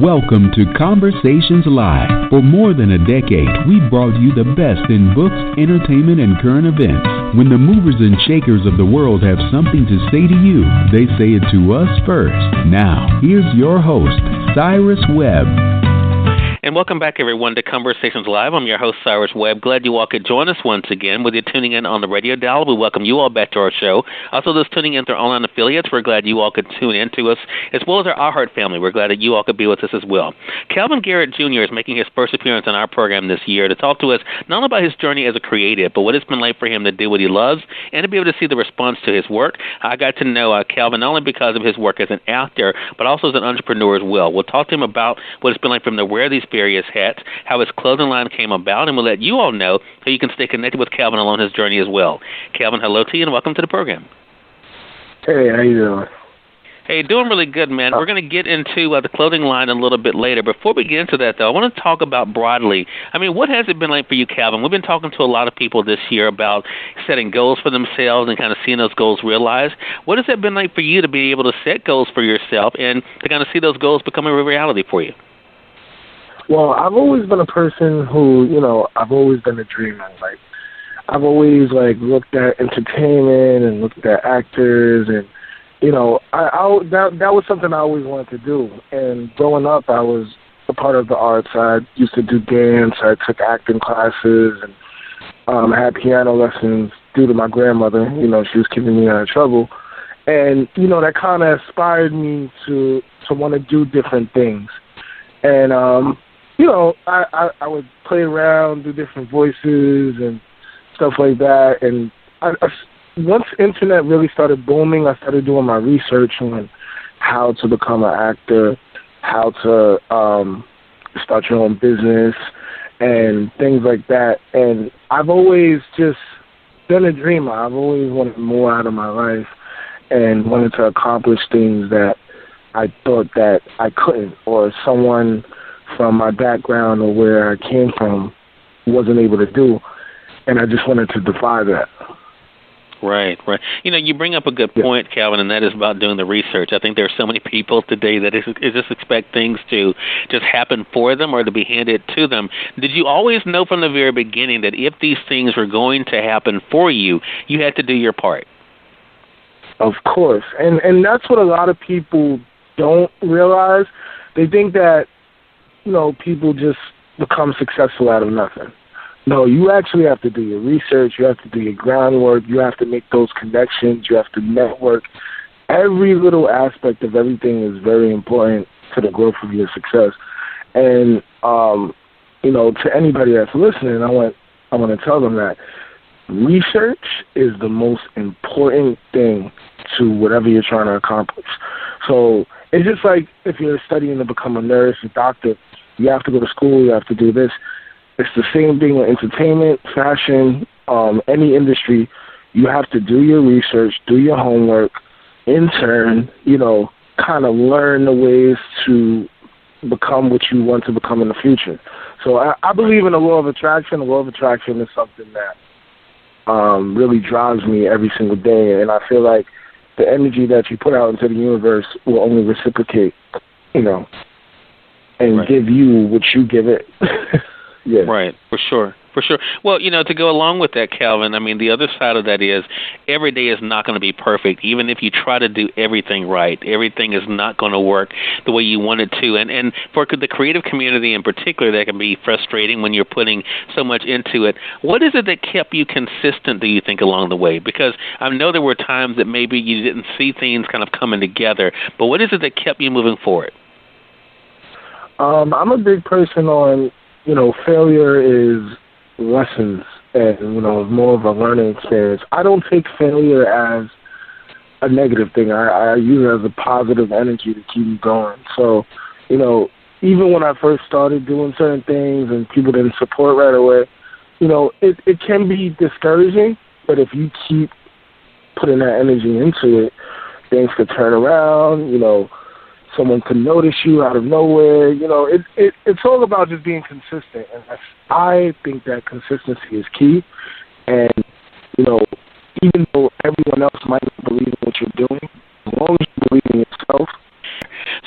Welcome to Conversations Live. For more than a decade, we've brought you the best in books, entertainment, and current events. When the movers and shakers of the world have something to say to you, they say it to us first. Now, here's your host, Cyrus Webb. And welcome back, everyone, to Conversations Live. I'm your host, Cyrus Webb. Glad you all could join us once again. Whether you're tuning in on the radio dial, we welcome you all back to our show. Also, those tuning in through online affiliates, we're glad you all could tune in to us, as well as our iHeart family. We're glad that you all could be with us as well. Calvin Garrett Jr. is making his first appearance on our program this year to talk to us not only about his journey as a creative, but what it's been like for him to do what he loves and to be able to see the response to his work. I got to know Calvin not only because of his work as an actor, but also as an entrepreneur as well. We'll talk to him about what it's been like for him to wear these various hats, how his clothing line came about, and we'll let you all know how you can stay connected with Calvin along his journey as well. Calvin, hello to you and welcome to the program. Hey, how you doing? Hey, doing really good, man. We're going to get into the clothing line a little bit later. Before we get into that, though, I want to talk about broadly. I mean, what has it been like for you, Calvin? We've been talking to a lot of people this year about setting goals for themselves and kind of seeing those goals realized. What has it been like for you to be able to set goals for yourself and to kind of see those goals become a reality for you? Well, I've always been a person who, I've always been a dreamer. Like, I've always, looked at entertainment and looked at actors and, that was something I always wanted to do. And growing up, I was a part of the arts. I used to do dance. I took acting classes and I had piano lessons due to my grandmother. She was keeping me out of trouble. And, that kind of inspired me to want to do different things. And, I would play around, do different voices and stuff like that. And once internet really started booming, I started doing my research on how to become an actor, how to start your own business, and things like that. And I've always just been a dreamer. I've always wanted more out of my life and wanted to accomplish things that I thought that I couldn't, or someone from my background or where I came from wasn't able to do, and I just wanted to defy that. Right. You bring up a good point, Calvin, and that is about doing the research. I think there are so many people today that just expect things to just happen for them or to be handed to them. Did you always know from the very beginning that if these things were going to happen for you, you had to do your part? Of course, and that's what a lot of people don't realize. They think that people just become successful out of nothing. No, you actually have to do your research. You have to do your groundwork. You have to make those connections. You have to network. Every little aspect of everything is very important to the growth of your success. And, to anybody that's listening, I want to tell them that research is the most important thing to whatever you're trying to accomplish. So it's just like if you're studying to become a nurse, a doctor, you have to go to school, you have to do this. It's the same thing with entertainment, fashion, any industry. You have to do your research, do your homework, intern, kind of learn the ways to become what you want to become in the future. So I believe in the law of attraction. The law of attraction is something that really drives me every single day, and I feel like the energy that you put out into the universe will only reciprocate, and give you what you give it. Yeah. Right, for sure. Well, to go along with that, Calvin, I mean, the other side of that is every day is not going to be perfect. Even if you try to do everything right, everything is not going to work the way you want it to. And for the creative community in particular, that can be frustrating when you're putting so much into it. What is it that kept you consistent, do you think, along the way? Because I know there were times that maybe you didn't see things kind of coming together, but what is it that kept you moving forward? I'm a big person on, failure is lessons and, more of a learning experience. I don't take failure as a negative thing. I use it as a positive energy to keep me going. So, even when I first started doing certain things and people didn't support right away, it can be discouraging, but if you keep putting that energy into it, things could turn around, someone could notice you out of nowhere. It's all about just being consistent. And I think that consistency is key. And, even though everyone else might not believe in what you're doing, as long as you believe in yourself.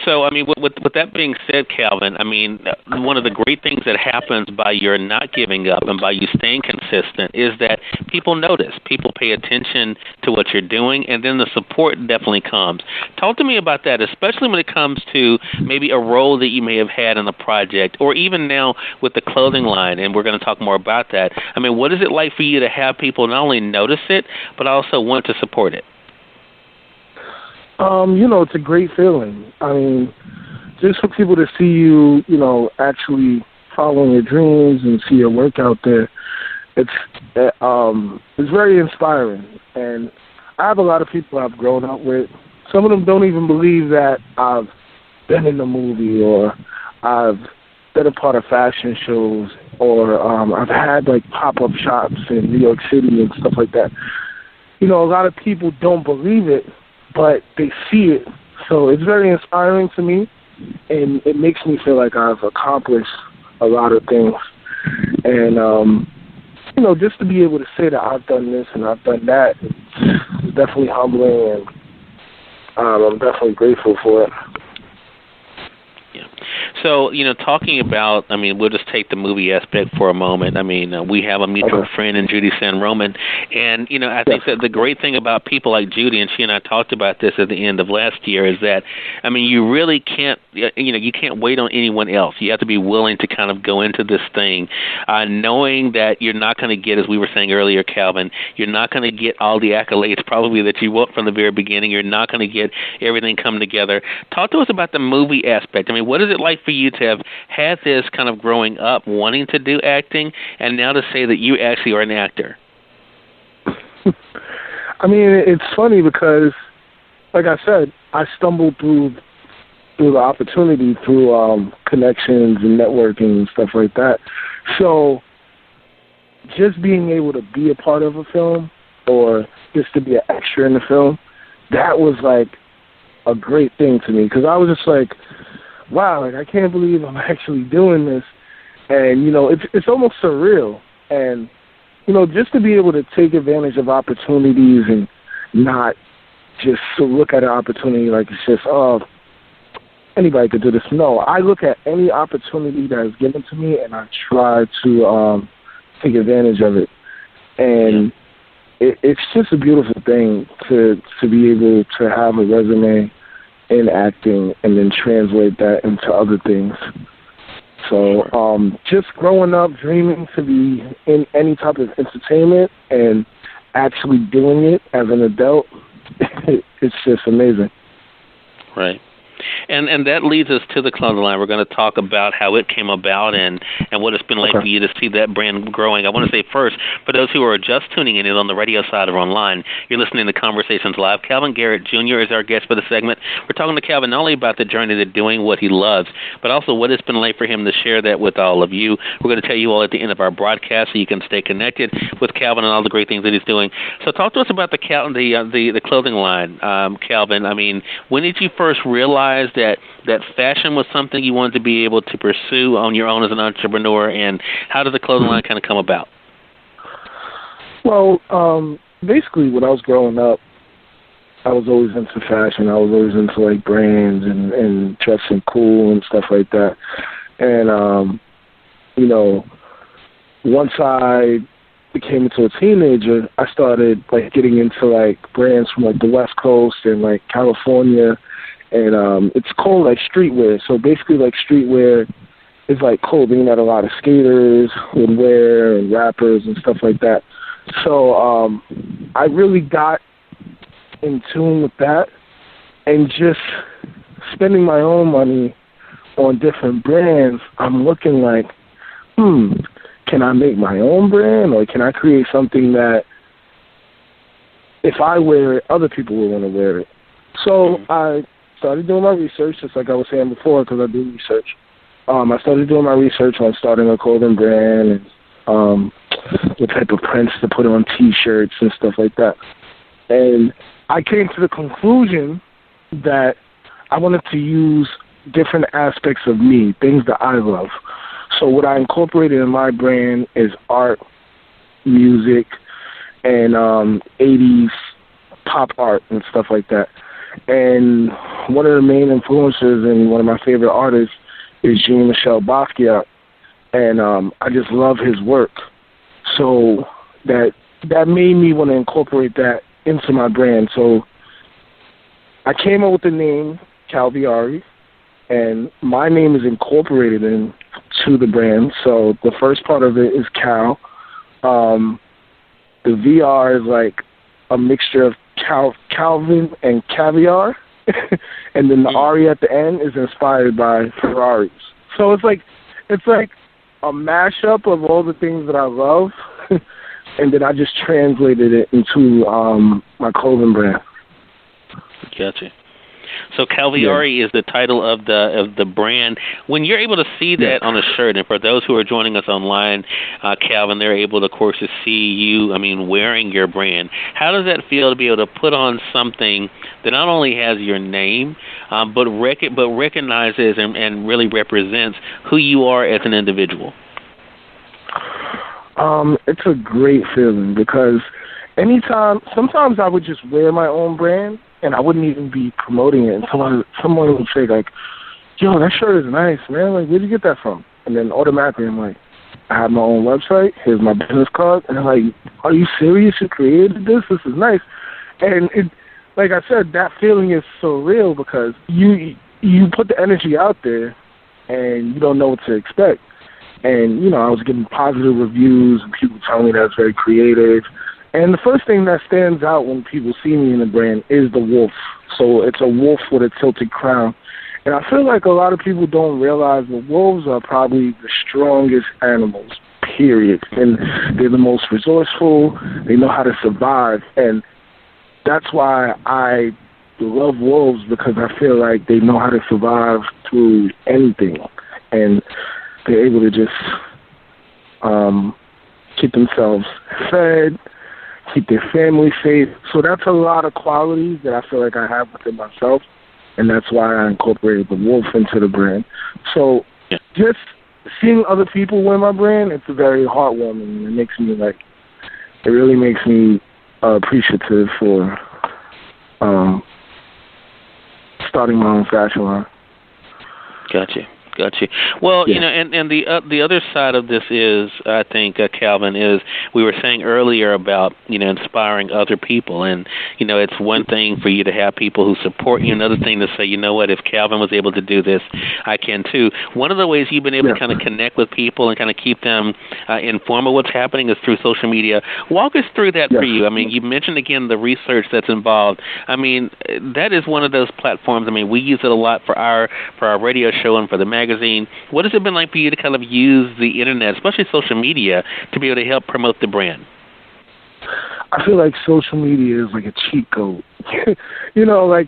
So, I mean, with that being said, Calvin, I mean, one of the great things that happens by your not giving up and by you staying consistent is that people notice, people pay attention to what you're doing, and then the support definitely comes. Talk to me about that, especially when it comes to maybe a role that you may have had in a project, or even now with the clothing line, and we're going to talk more about that. I mean, what is it like for you to have people not only notice it, but also want to support it? It's a great feeling. I mean, just for people to see you, actually following your dreams and see your work out there, it's very inspiring. And I have a lot of people I've grown up with. Some of them don't even believe that I've been in a movie or I've been a part of fashion shows or I've had, like, pop-up shops in New York City and stuff like that. A lot of people don't believe it, but they see it. So it's very inspiring to me, and it makes me feel like I've accomplished a lot of things. And, just to be able to say that I've done this and I've done that, it's definitely humbling, and I'm definitely grateful for it. Yeah. So, talking about, I mean, we'll just take the movie aspect for a moment. I mean, we have a mutual friend in Judy San Roman, and, I think that the great thing about people like Judy, and she and I talked about this at the end of last year, is that, I mean, you really can't, you can't wait on anyone else. You have to be willing to kind of go into this thing knowing that you're not going to get, as we were saying earlier, Calvin, you're not going to get all the accolades probably that you want from the very beginning. You're not going to get everything come together. Talk to us about the movie aspect. I mean, what is it like for you to have had this kind of growing up wanting to do acting and now to say that you actually are an actor? I mean, it's funny because, like I said, I stumbled through the opportunity through connections and networking and stuff like that. So just being able to be a part of a film or just to be an extra in the film, that was like a great thing to me because I was just like, wow, like I can't believe I'm actually doing this. And, it's almost surreal. And, just to be able to take advantage of opportunities and not just to look at an opportunity like it's just, oh, anybody could do this. No, I look at any opportunity that is given to me and I try to take advantage of it. And it's just a beautiful thing to be able to have a resume in acting and then translate that into other things. So just growing up, dreaming to be in any type of entertainment and actually doing it as an adult, it's just amazing. Right. And that leads us to the clothing line. We're going to talk about how it came about and what it's been like for you to see that brand growing. I want to say first, for those who are just tuning in on the radio side or online, you're listening to Conversations Live. Calvin Garrett Jr. is our guest for the segment. We're talking to Calvin not only about the journey to doing what he loves, but also what it's been like for him to share that with all of you. We're going to tell you all at the end of our broadcast so you can stay connected with Calvin and all the great things that he's doing. So talk to us about the clothing line, Calvin. I mean, when did you first realize that fashion was something you wanted to be able to pursue on your own as an entrepreneur, and how did the clothing line kind of come about? Well, basically when I was growing up, I was always into fashion. I was always into like brands and dressing cool and stuff like that. And, once I became into a teenager, I started like getting into like brands from like the West Coast and like California. And it's called like streetwear. So basically like streetwear is like clothing that a lot of skaters would wear and rappers and stuff like that. So I really got in tune with that and just spending my own money on different brands. I'm looking like, can I make my own brand or can I create something that if I wear it, other people will want to wear it? So I started doing my research, just like I was saying before, because I do research. I started doing my research on starting a clothing brand and what type of prints to put on T-shirts and stuff like that. And I came to the conclusion that I wanted to use different aspects of me, things that I love. So what I incorporated in my brand is art, music, and 80s pop art and stuff like that. And one of the main influences and one of my favorite artists is Jean-Michel Basquiat. And I just love his work. So that made me want to incorporate that into my brand. So I came up with the name KALVIARI, and my name is incorporated into the brand. So the first part of it is Cal. The VR is like a mixture of Calvin and caviar, and then the Ari at the end is inspired by Ferraris. So it's like a mashup of all the things that I love, and then I just translated it into my clothing brand. Gotcha. So KALVIARI is the title of the brand. When you're able to see that on a shirt, and for those who are joining us online, Calvin, they're able, of course, to see you, wearing your brand. How does that feel to be able to put on something that not only has your name, but recognizes and really represents who you are as an individual? It's a great feeling because sometimes I would just wear my own brand, and I wouldn't even be promoting it. And someone would say, like, yo, that shirt is nice, man. Like, where'd you get that from? And then automatically I'm like, I have my own website. Here's my business card. And I'm like, are you serious? You created this? This is nice. And it, like I said, that feeling is so real because you put the energy out there and you don't know what to expect. And, I was getting positive reviews and people telling me that's very creative. And the first thing that stands out when people see me in the brand is the wolf. So it's a wolf with a tilted crown. And I feel like a lot of people don't realize that wolves are probably the strongest animals, period. And they're the most resourceful. They know how to survive. And that's why I love wolves, because I feel like they know how to survive through anything. And they're able to just keep themselves fed, keep their family safe. So that's a lot of qualities that I feel like I have within myself, and that's why I incorporated the wolf into the brand. So just seeing other people wear my brand, it's very heartwarming. It really makes me appreciative for starting my own fashion line. Gotcha. Well, and the other side of this is, I think, Calvin, is we were saying earlier about, inspiring other people. And, it's one thing for you to have people who support you. Another thing to say, you know what, if Calvin was able to do this, I can too. One of the ways you've been able to kind of connect with people and kind of keep them informed of what's happening is through social media. Walk us through that for you. You mentioned, again, the research that's involved. That is one of those platforms. We use it a lot for our radio show and for the magazine. What has it been like for you to kind of use the internet, especially social media, to be able to help promote the brand? I feel like social media is like a cheat code. Like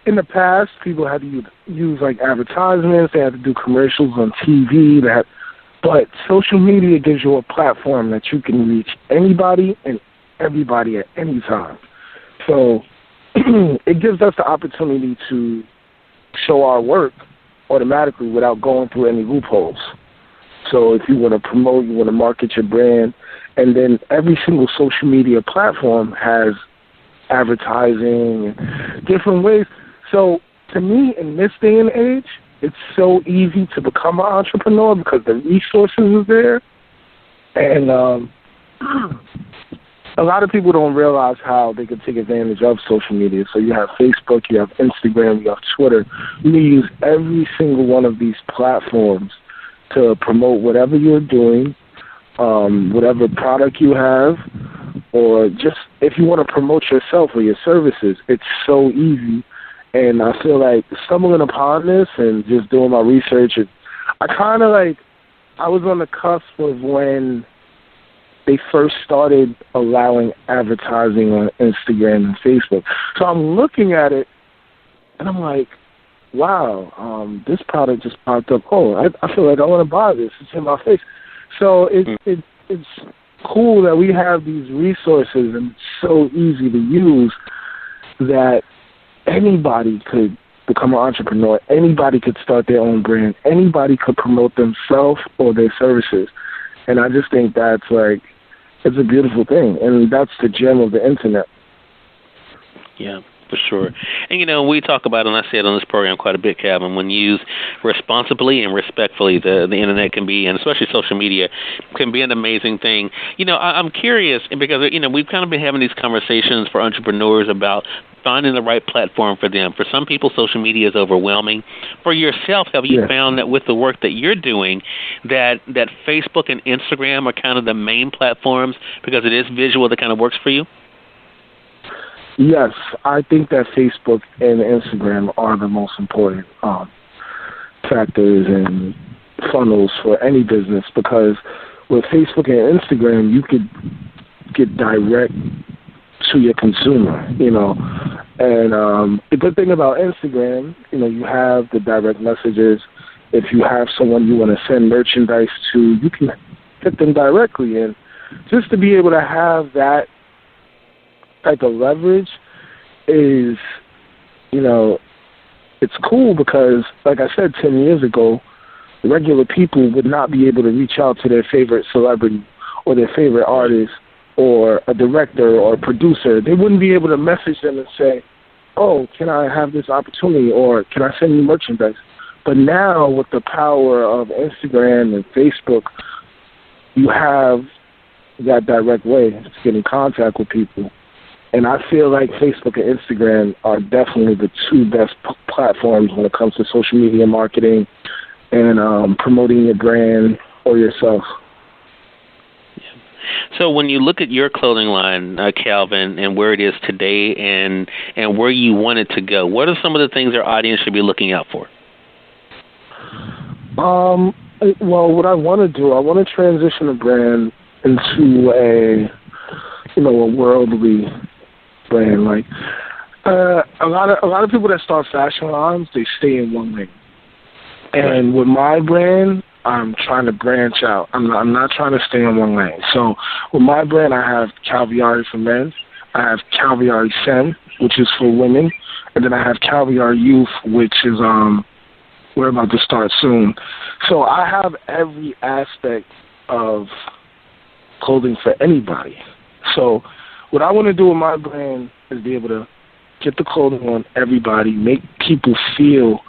in the past, people had to use like advertisements. They had to do commercials on TV. But social media gives you a platform that you can reach anybody and everybody at any time. So it gives us the opportunity to show our work automatically without going through any loopholes. So if you want to promote, you want to market your brand, and then every single social media platform has advertising and different ways. So to me, in this day and age, it's so easy to become an entrepreneur because the resources are there. And a lot of people don't realize how they can take advantage of social media. So you have Facebook, you have Instagram, you have Twitter. You can use every single one of these platforms to promote whatever you're doing, whatever product you have, or just if you want to promote yourself or your services. It's so easy. And I feel like stumbling upon this and just doing my research, I was on the cusp of when they first started allowing advertising on Instagram and Facebook. So I'm looking at it, and I'm like, wow, this product just popped up. Oh, I feel like I want to buy this. It's in my face. So it's cool that we have these resources, and it's so easy to use that anybody could become an entrepreneur. Anybody could start their own brand. Anybody could promote themselves or their services. And I just think that's it's a beautiful thing. And that's the gem of the internet. Yeah. For sure. And, we talk about, and I say it on this program quite a bit, Calvin, when used responsibly and respectfully, the Internet can be, and especially social media, can be an amazing thing. I'm curious, because, we've kind of been having these conversations for entrepreneurs about finding the right platform for them. For some people, social media is overwhelming. For yourself, have you found that with the work that you're doing, that Facebook and Instagram are kind of the main platforms because it is visual that kind of works for you? Yes, I think that Facebook and Instagram are the most important factors and funnels for any business, because with Facebook and Instagram, you could get direct to your consumer, And the good thing about Instagram, you have the direct messages. If you have someone you want to send merchandise to, you can hit them directly. And just to be able to have that type of leverage is, it's cool, because, like I said, 10 years ago, regular people would not be able to reach out to their favorite celebrity or their favorite artist or a director or a producer. They wouldn't be able to message them and say, oh, can I have this opportunity, or can I send you merchandise? But now, with the power of Instagram and Facebook, you have that direct way to get in contact with people. And I feel like Facebook and Instagram are definitely the two best platforms when it comes to social media marketing and promoting your brand or yourself. So when you look at your clothing line, Calvin, and where it is today and where you want it to go, what are some of the things our audience should be looking out for? Well, what I want to do, I want to transition the brand into a worldly brand. Like a lot of people that start fashion lines, they stay in one lane. And with my brand, I'm trying to branch out. I'm not trying to stay in one lane. So with my brand, I have KALVIARI for men. I have KALVIARI Femme, which is for women, and then I have KALVIARI Youth, which is we're about to start soon. So I have every aspect of clothing for anybody. So what I want to do with my brand is be able to get the clothing on everybody, make people feel,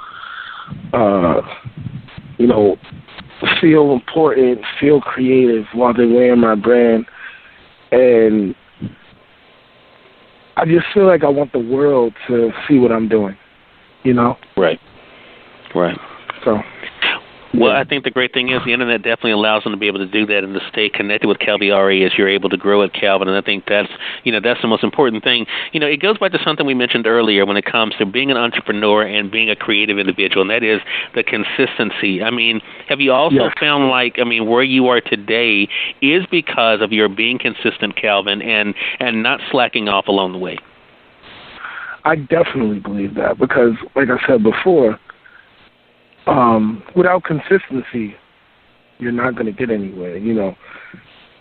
feel important, feel creative while they're wearing my brand. And I just feel like I want the world to see what I'm doing, Right. So. Well, I think the great thing is the Internet definitely allows them to be able to do that and to stay connected with KALVIARI as you're able to grow at Calvin. And I think that's the most important thing. It goes back to something we mentioned earlier when it comes to being an entrepreneur and being a creative individual, and that is the consistency. I mean, have you also found where you are today is because of your being consistent, Calvin, and not slacking off along the way? I definitely believe that, because, like I said before, without consistency, you're not going to get anywhere.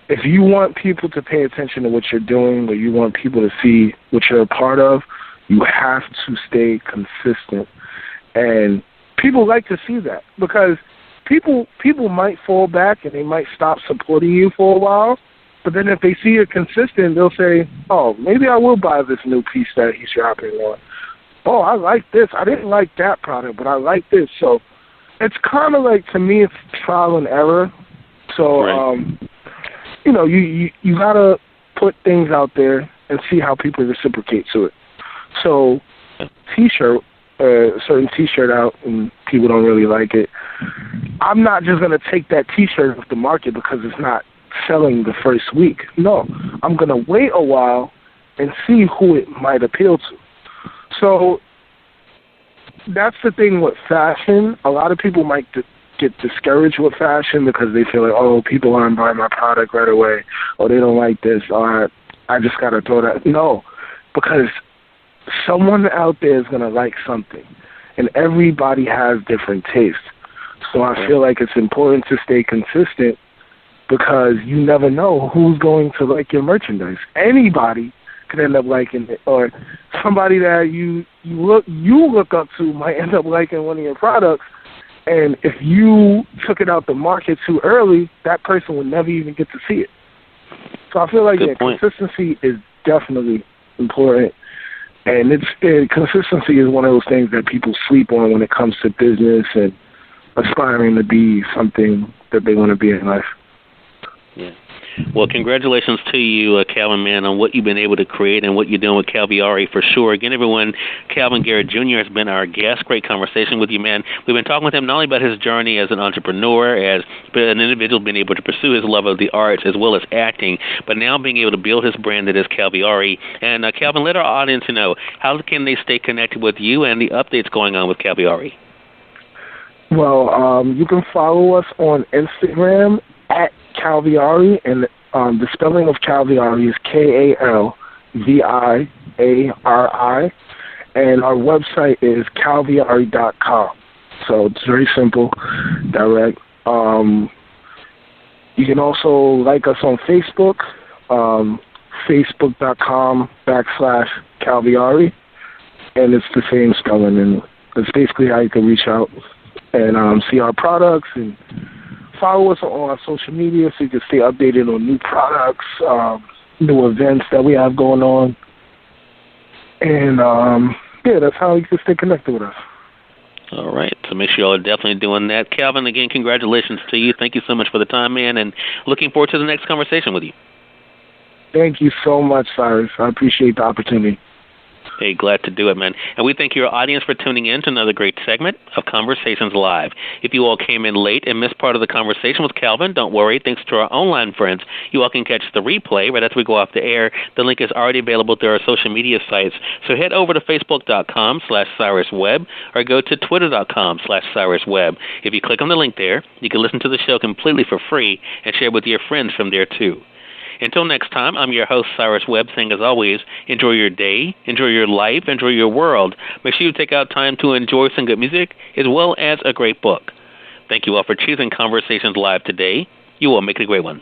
If you want people to pay attention to what you're doing, or you want people to see what you're a part of, you have to stay consistent. And people like to see that, because people might fall back and they might stop supporting you for a while, but then if they see you're consistent, they'll say, oh, maybe I will buy this new piece that he's dropping on. Oh, I like this. I didn't like that product, but I like this. So it's kind of like, to me, it's trial and error. So, you got to put things out there and see how people reciprocate to it. So certain T-shirt out and people don't really like it. I'm not just going to take that T-shirt off the market because it's not selling the first week. No, I'm going to wait a while and see who it might appeal to. So that's the thing with fashion. A lot of people might get discouraged with fashion because they feel like, oh, people aren't buying my product right away, or they don't like this, or I just got to throw that. No, because someone out there is going to like something, and everybody has different tastes. So I feel like it's important to stay consistent, because you never know who's going to like your merchandise. Anybody could end up liking it, or somebody that you look up to might end up liking one of your products. And if you took it out the market too early, that person would never even get to see it. So I feel like consistency is definitely important. And consistency is one of those things that people sleep on when it comes to business and aspiring to be something that they want to be in life. Yeah. Well, congratulations to you, Calvin, man, on what you've been able to create and what you're doing with KALVIARI for sure. Again, everyone, Calvin Garrett Jr. has been our guest. Great conversation with you, man. We've been talking with him not only about his journey as an entrepreneur, as an individual being able to pursue his love of the arts as well as acting, but now being able to build his brand that is KALVIARI. And, Calvin, let our audience know, how can they stay connected with you and the updates going on with KALVIARI? Well, you can follow us on Instagram at KALVIARI, and the spelling of KALVIARI is KALVIARI, and our website is KALVIARI.com. So it's very simple, direct. You can also like us on Facebook, Facebook.com/KALVIARI, and it's the same spelling, and that's basically how you can reach out and see our products and follow us on our social media so you can stay updated on new products, new events that we have going on. And, that's how you can stay connected with us. All right. So make sure y'all are definitely doing that. Calvin, again, congratulations to you. Thank you so much for the time, man, and looking forward to the next conversation with you. Thank you so much, Cyrus. I appreciate the opportunity. Hey, glad to do it, man. And we thank your audience for tuning in to another great segment of Conversations Live. If you all came in late and missed part of the conversation with Calvin, don't worry. Thanks to our online friends, you all can catch the replay right after we go off the air. The link is already available through our social media sites. So head over to Facebook.com/Cyrus Webb or go to Twitter.com/Cyrus Webb. If you click on the link there, you can listen to the show completely for free and share with your friends from there, too. Until next time, I'm your host, Cyrus Webb, saying, as always, enjoy your day, enjoy your life, enjoy your world. Make sure you take out time to enjoy some good music as well as a great book. Thank you all for choosing Conversations Live today. You all make it a great one.